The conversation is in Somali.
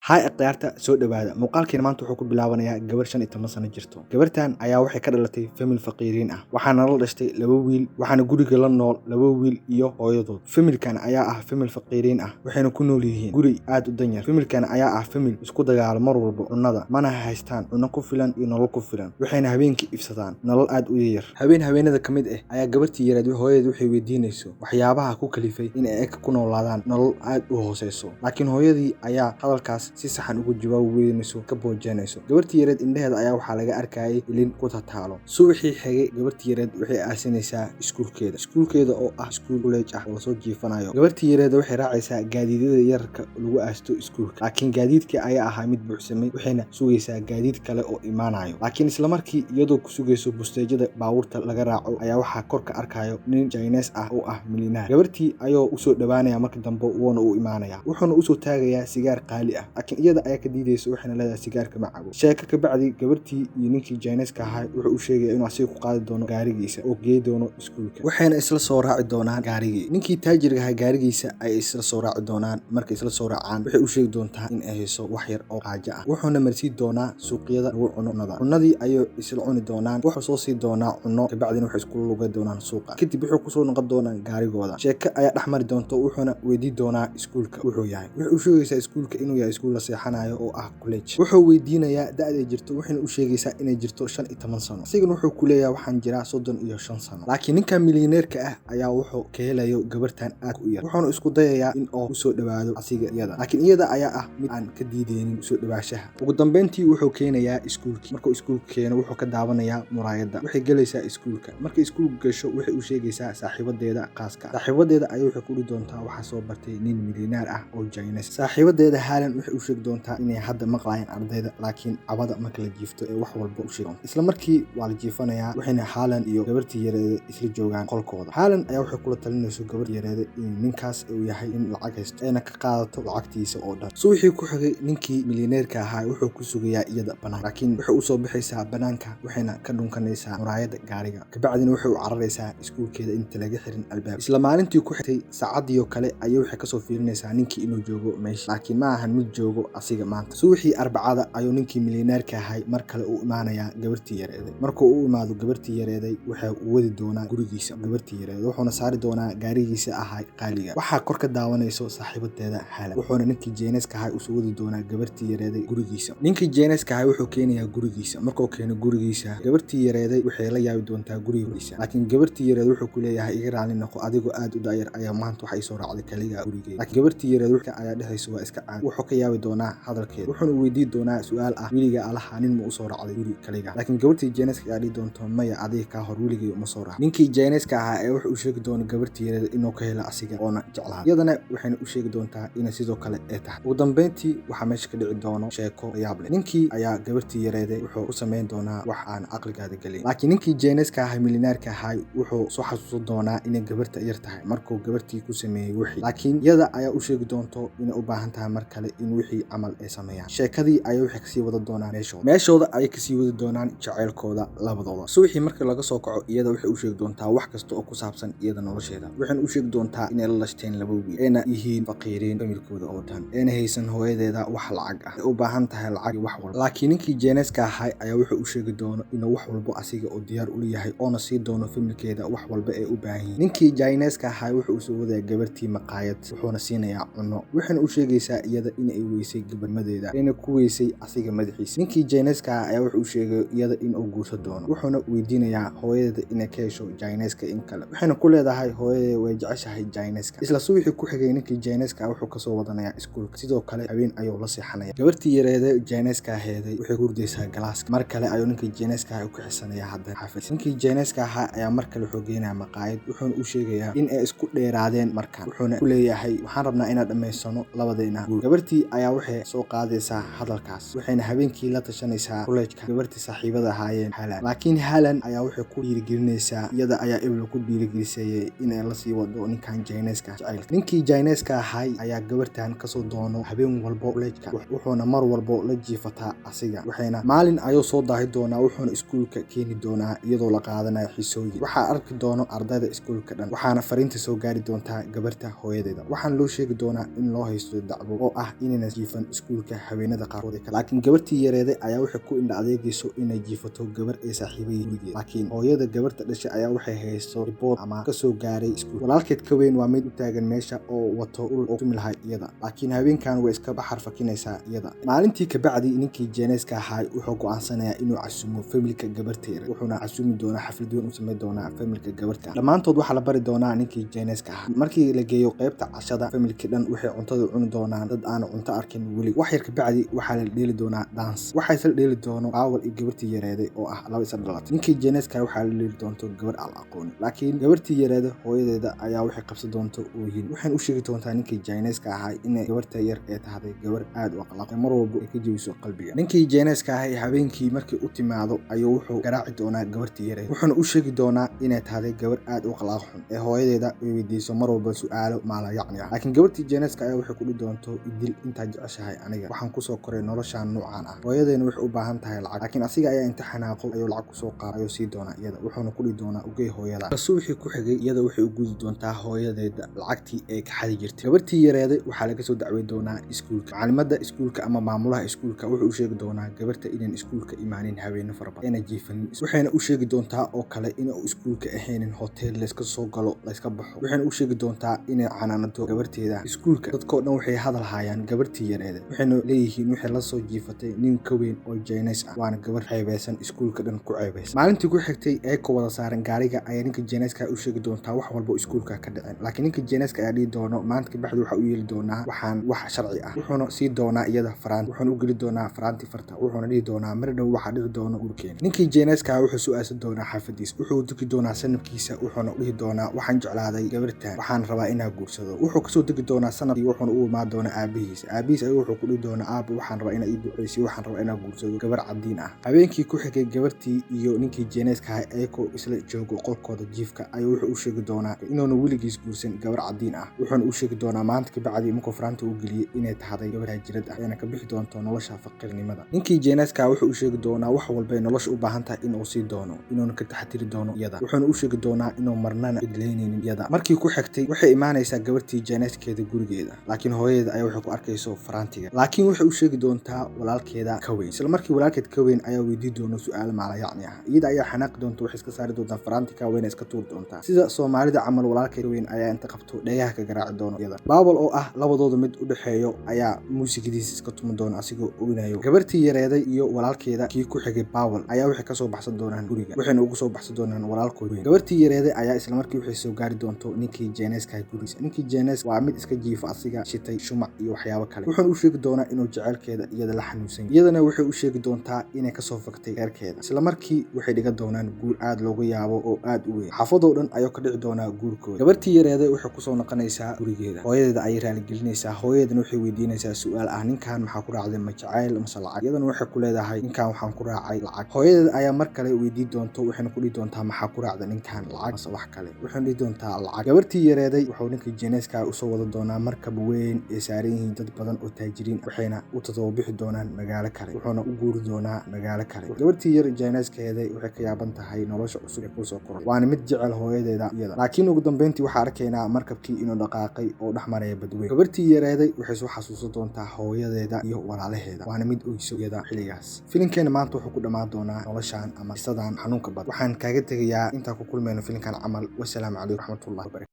Hay akhyaarta soo dhawaada muuqaalkeena maanta wuxuu ku bilaabanayaa gabar 15 sano jirto. Gabartan ayaa waxay ka dhalatay family faqiiriin ah. Waxaana la dhashtay laba wiil, waxaana guriga la nool laba wiil iyo hooyadood. Familkan ayaa ah family faqiiriin ah, waxayna ku nool yihiin guri aad u danyar. Familkan ayaa ah family isku dagaal mar walba cunnada, mana haystaan cunno ku filan iyo nolol ku filan. Waxayna habeenkii ifsadaan nolol aad u yar. Habeenada ka mid ah ayaa gabartii yarayd hooyadeed waxay weydiinayso waxyaabaha ku kalifay in ay ku noolaadaan nolol aad u hooseyso. Laakiin hooyadii ayaa hadalkaas si saxan ugu jawaab weynayso ka boojanayso. Gabartii yareed indhaheeda ayaa waxaa laga arkayay ilin ku tataalo. Subaxii xigay gabartii yareed waxay aasinaysaa iskuulkeeda oo ah iskuul college ah oo la soo jiifanayo. Gabartii yareed waxay raacaysaa gaadiidada yarka lagu aasto iskuulka, laakiin gaadiidka ayaa ahaa mid buuxsamay, waxayna sugaysaa gaadiid kale oo imaanayo. Laakiin isla markii iyadoo ku sugayso busteejada baabuurta laga raaco ayaa waxaa kor ka arkayo nin Chinese ah oo ah milyaneer. Gabartii ayuu u soo dhawaanaya markii dambe wuuna u imaanaya, wuxuuna u soo taagayaa sigaar qaali ah, laakiin iyada ayaa ka diidayso waxayna leedahay sigaarka ma cabo. Sheeko ka bacdi gabartii iyo ninkii Chinese-ka ahaa wuxuu u sheegay inuu asiga ku qaadi doono gaarigiisa oo geey doono iskuulka, waxayna isla soo raaci doonaan gaarigii. Ninkii taajirka ahaa gaarigiisa ay isla soo raaci doonaan. Markay isla soo raacaan waxay u sheegi doontaa in ay hayso wax yar oo qaajo ah, wuxuuna marsiin doonaa suuqyada lagu cuno cunnadii ayay isla cuni doonaan. Wuxuu soo sii doonaa cunno, kabacdina waxay isku luga doonaan suuqa, kadib wuxuu ku soo noqon doonaa gaarigooda. Sheeko ayaa dhexmari doonto, wuxuuna weydii doonaa iskuulka wuxuu yahay. Wuxuu u sheegaysaa iskuulka inuu yahay iskuul la seexanayo oo ah college. Wuxuu weydiinayaa da'da ay jirto, waxayna u sheegaysaa inay jirto 15 sano. Asigana wuxuu ku leeyahay waxaan jiraa 35 sano. Laakiin ninka milyaneerka ah ayaa wuxuu ka helayo gabartan aad u yar, wuxuuna isku dayayaa in uu soo dhawaado asiga iyada, laakiin iyada ayaa ah mid aan ka diideynin soo dhawaashaha. Ugu dambeyntii wuxuu keenayaa iskuulkii. Markuu iskuulka keeno wuxuu ka daawanayaa muraayadda. Waxay galaysaa iskuulka. Markay iskuulka gasho waxay u sheegaysaa saaxiibadeeda khaaska. Saaxiibadeeda ayay waxay ku dhigi doontaa waxa soo bartay nin milyaneer ah oo Chinese. Saaxiibadeeda Haalan waxay u sheegi doontaa inay hadda maqlayaan ardayda, laakiin cabada marka la jiifto ee wax walba u sheegan. Isla markii waa la jiifanayaa, waxayna Haalan iyo gabartii yareed isla joogaan qolkooda. Haalan ayaa waxay kula talinayso gabartii yareed in ninkaas uu yahay in lacag haysto ayna ka qaadato lacagtiisa oo dhan. Subaxii ku xigay ninkii milyaneerka ahaa wuxuu ku sugayaa iyada banaan, laakiin waxay u soo bixaysaa banaanka waxayna ka dhunkanaysaa muraayadda gaariga. Kabacdina waxay u cararaysaa iskuulkeeda inta laga xirin albaab. Isla maalintii ku xigtay saacadii kale ayay waxay ka soo fiirinaysaa ninkii inuu joogo meesha, laakiin ma ahan mid joogo asiga maanta. Subaxii Arbacada ayuu ninkii milyaneerka ahaa mar kale u imaanayaa gabartii yareed. Markuu u imaado gabartii yareed waxay u wadi doonaa gurigiisa gabartii yareed, wuxuuna saari doonaa gaarigiisa ahaa qaaliga. Waxaa kor ka daawanayso saaxiibadeeda Haalan, wuxuuna ninkii Chinese-ka ahaa u soo wadi doonaa gabartii yareed gurigiisa. Ninkii Chinese-ka ahaa wuxuu keenayaa gurigiisa. Markuu keeno gurigiisa gabartii yareed waxay la yaabi doontaa gurigiisa, laakiin gabartii yareed wuxuu ku leeyahay iga raali noqo, adigoo aad u daayar ayaa maanta waxa soo raacday kaliya gurigeeda. Laakiin gabartii yareed waxa ayaa dhehayso waa iska caan. Wuxuu ka yaabi doonaa hadalkeeda, wuxuuna weydiin doonaa su'aal ah wiliga alaha nin ma u soo raacday guri kaliya. Laakiin gabartii Chinese-ka ayaa dhihi doonto maya, adiga ka hor wiligay uma soo raacay. Ninkii Chinese-ka ahaa ee wuxuu u sheegi doonaa gabartii yareed inuu ka helo asiga oona jeclaa, iyadana waxayna u sheegi doontaa inay sidoo kale ay tahay. Ugu dambeyntii waxaa meesha ka dhici doono sheeko yaab leh. Ninkii ayaa gabartii yareed wuxuu u sameyn doonaa wax aan aqligaada gelin, laakiin ninkii Chinese-ka ahaa milyaneerka ahaa wuxuu soo xasuusan doonaa inay gabarta yar tahay markuu gabartii ku sameeyay wixii, laakiin iyada ayaa u sheegi doonto inay u baahan tahay mar kale in wixii camal ay sameeyaan. Sheekadii ayay waxay kasii wada doonaan meeshooda ayay kasii wadi doonaan jaceylkooda labadooda. Subaxii marka laga soo kaco iyada waxay u sheegi doontaa wax kasta oo ku saabsan iyada nolosheeda, waxayna u sheegi doontaa inay la lashteen laba wiil, ayna yihiin faqiiriin familkooda oo dhan, ayna haysan hooyadeeda wax lacag ah, ay u baahan tahay lacag iyo wax walba. Laakiin ninkii Chinese-ka ahaa ayaa wuxuu u sheegi doono inuu wax walba asiga oo diyaar u yahay oona sii doono familkeeda wax walba ay u baahan yihiin. Ninkii Chinese-ka ahaa wuxuu u soo wadayaa gabartii maqaayad, wuxuuna siinayaa cunno, waxayna u sheegaysaa iyada in ay weysay gabarnimadeeda, ayna ku weysay asiga madaxiisa. Ninkii Chinese-ka ahaa ayaa wuxuu u sheegay iyada in uu guursan doono, wuxuuna weydiinayaa hooyadeeda inay ka hesho Chinese-ka in kale, waxayna ku leedahay hooyadeeda way jeceshahay Chinese-ka. Isla subaxii ku xigay ninkii Chinese-ka ahaa wuxuu ka soo wadanayaa iskuulka, sidoo kale habeen ayuu la seexanaya. Gabartii yareed Chinese-ka ahayd waxay hurdaysaa galaaska. Mar kale ayuu ninkii Chinese-ka ahaa ku xisanayaa hadda xaafis. Ninkii Chinese-ka ahaa ayaa mar kale wuxuu geynayaa maqaayad, wuxuuna u sheegayaa in ay isku dheeraadeen markaan, wuxuuna ku leeyahay waxaan rabnaa inaan dhammaysano labadeena guur. Gabartii ayaa waxay soo qaadaysaa hadalkaas, waxayna habeenkii la tashanaysaa college-ka gabartii saaxiibada ahaayeen Haalan. Laakiin Haalan ayaa waxay ku dhiirigelinaysaa, iyada ayaa ebla ku dhiirigelisay inay la sii wado ninkan Chinese-ka jaceylka. Ninkii Chinese-ka ahaa ayaa gabartan kasoo doono habeen walbo college-ka, wuxuuna mar walbo la jiifataa asiga, waxayna maalin ayuu soo daahi doonaa, wuxuuna iskuulka keeni doonaa iyadoo la qaadanayo xisooyin. waxaa arki doono ardayda iskuulka dhan, waxaana fariinta soo gaari doontaa gabarta hooyadeeda. waxaan loo sheegi doonaa in loo haysto dacwo oo ah inayna jiifan iskuulka haweenada qaarkood kale. Laakiin gabartii yareeday ayaa waxay ku indha adeegayso inay jiifato gabar ay saaxiibay gurigeeda. Laakiin hooyada gabarta dhashay ayaa waxay hayso report ama kasoo gaaray iskuul. Walaalkeed ka weyn waa mid u taagan meesha oo wato ul oo tumi lahay iyada. Laakiin haweenkan way iska baxar fakinaysaa iyada. Maalintii ka bacdi ninkii Janice-ka ahaa wuxuu go'aansanayaa inuu casuumo familka gabarta yar. Wuxuuna casuumi doonaa xaflad weyn u sameyn doonaa familka gabarta. Dhammaantood waxaa la bari doonaa ninkii Janice-ka ahaa. Markii la geeyo qaybta cashada familkii dhan waxay cuntada cuni doonaan dad aan cunto arkin weli. wax yar ka bacdi waxaa la dheeli doonaa dance. waxaa isla dheeli doono Paul iyo gabartii yareeday oo ah laba isla dhalatay. ninkii Janice-ka waxaa la dheeli doonto gabar aan aqoon. laakiin gabartii yareeday hooyadeeda ayaa waxay qabsan doonto oohin. waxaan u sheegi doontaa ninkii Janice-ka ahaa in gabarta yar ay tahay gabar aad u aqlaq mar walba ay ka jabiso qalbiga. ninkii Janice-ka ahaa habeenkii markii u timaado ayuu wuxuu garaaci doonaa gabartii yareeday. wuxuuna u sheegi doonaa inay tahay gabar aad u aqlaq xun ee hooyadeeda ay weydiiso mar walba su'aalo maala yacni ah. laakiin gabartii Janice-ka ayaa waxay ku dhihi doonto idil intaa jeceshahay aniga waxaan ku soo koray noloshaan noocan ah. hooyadeena waxay u baahan tahay lacag. laakiin asiga ayaa inta xanaaqo ayuu lacag ku soo qaaday ayuu sii doonaa iyada. wuxuuna ku dhihi doonaa ugey hooyada. subaxii ku xigay iyada waxay u gudi doontaa hooyadeeda lacagtii ay ka xadi jirtay. gabartii yareeday waxaa laga soo dacway doonaa iskuulka. macalimadda iskuulka ama maamulaha iskuulka wuxuu u sheegi doonaa gabarta inaan iskuulka imaanin habeeno fara badan ayna jiifanin. waxayna u sheegi doontaa oo kale inuu iskuulka ahaynin hotel layska soo galo layska baxo. waxayna u sheegi doontaa inay canaanato gabarteeda. iskuulka dadkoo dhan waxay hadal hayaan gabartii yareeday. waxayna leeyihiin waxay la soo jiifatay nin ka weyn oo Janice ah waana gabar ceebeysan iskuulka dhan ku ceebeysan. maalintii ku xigtay ee ku wada saaran gaariga ayaa ninka Janice-ka u sheegi doontaa wax walba iskuulka ka dhicin. laakiin ninka Janice-ka ayaa dhihi doono maanta ka baxdi waxa u yeeli doonaa waxaan wax sharci ah. wuxuuna sii doonaa iyada faraanti. wuxuuna u geli doonaa faraanti farta. wuxuuna dhihi doonaa mar dhow waxa dhici doono urkeena. ninkii Janice-ka wuxuu su'aasi doonaa xaafadiis. wuxuu degi doonaa sanadkiisa. wuxuuna dhihi doonaa waxaan jeclaaday gabartan waxaan rabaa inaan guursado. wuxuu kasoo degi doonaa sanadkii wuxuuna u imaan doonaa aabihiis. aabihiis ayuu wuxuu ku dhihi doonaa aabba waxaan rabaa inaan ii duceysiyo waxaan rabaa inaan guursado gabar cadiin ah. habeenkii ku xigay gabartii iyo ninkii Janice-ka ahaa ayagoo isla joogo qolkooda jiifka ayuu wuxuu u sheegi doonaa inuuna weligiis guursan gabar cadiin ah. wuxuuna u sheegi doonaa maanta ka bacdi markuu faraanta u geliyay inay tahay gabar haajirad ah ayna ka bixi doonto nolosha faqirnimada. ninkii Janice-ka wuxuu u sheegi doonaa wax walba ay nolosha u baahan tahay inuu sii doono inuuna ka taxatiri doono iyada. wuxuuna u sheegi doonaa inuu marnana idleynaynin iyada. markii ku xigtay waxay imaanaysaa gabartii Janice-keeda gurigeeda. laakiin hooyadeeda ayaa waxay ku arkayso faraantiga. laakiin waxay u sheegi doontaa walaalkeeda ka weyn. isla markii walaalkeed ka weyn ayaa weydii doono su'aal maala yacni ah. iyada ayaa xanaaqi doonta waxay iska saari doontaa faraantiga wayna iska tuuri doontaa. sida Soomaalida camal walaalkeed ka weyn ayaa inta qabto dhagaha ka garaaci doono iyada. Paul oo ah labadooda mid u dhaxeeyo ayaa muusikadiisa iska tumi doona asigoo ognayo. gabartii yareeday iyo walaalkeeda kii ku xigay Paul ayaa waxay ka soo baxsan doonaan guriga. waxayna ugu soo baxsan doonaan walaalkood weyn. gabartii yareeday ayaa isla markii waxay soo gaari doonto ninkii Janice-ka gurigiisa. ninkii Janice waa mid iska jiifa asiga shitay shumac iyo waxyaabo kale. wuxuuna u sheegi doonaa inuu jecelkeeda iyada la xanuunsan. iyadana waxay u sheegi doontaa inay ka soo fagtay reerkeeda. isla markii waxay dhiga doonaan guur aad looga yaabo oo aad u weyn. xaafadoo dhan ayuu ka dhici doonaa guurkooda. gabartii yareeday waxay ku soo noqonaysaa gurigeeda. hooyadeeda ayay raali gelinaysaa. hooyadeedana waxay weydiinaysaa su'aal ah ninkan maxaa ku raacday ma jacayl mase lacag. iyadana waxay ku leedahay ninkan waxaan ku raacay lacag. hooyadeeda ayaa mar kale weydiin doonto waxayna ku dhihi doontaa maxaa ku raacday ninkan lacag mase wax kale. waxayna dhihi doontaa lacag. gabartii yareeday wuxuu ninkii Janice-ka u soo wada doonaa markab weyn ee saaran yihiin dad badan oo taajiriin waxayna u tadawbixi doonaan magaalo kale. wuxuuna u guuri doonaa magaalo kale. gabartii yar Janice-keeday waxay ka yaaban tahay nolosha cusub ee ku soo koray. waana mid jecel hooyadeeda iyada. laakiin ugu dambeyntii waxaa arkaynaa markabkii inuu dhaqaaqay oo dhex maraya badweyn. gabartii yareeday waxay soo xasuusan doontaa hooyadeeda iyo walaalaheeda. waana mid oyso iyada xilligaas. filimkeena maanta wuxuu ku dhammaan doonaa noloshaan ama qisadan xanuunka badan. waxaan kaaga tegayaa intaa ku kulmayno filimkan camal. wassalaamu calaykum waraxmatullahi wabarakatuh.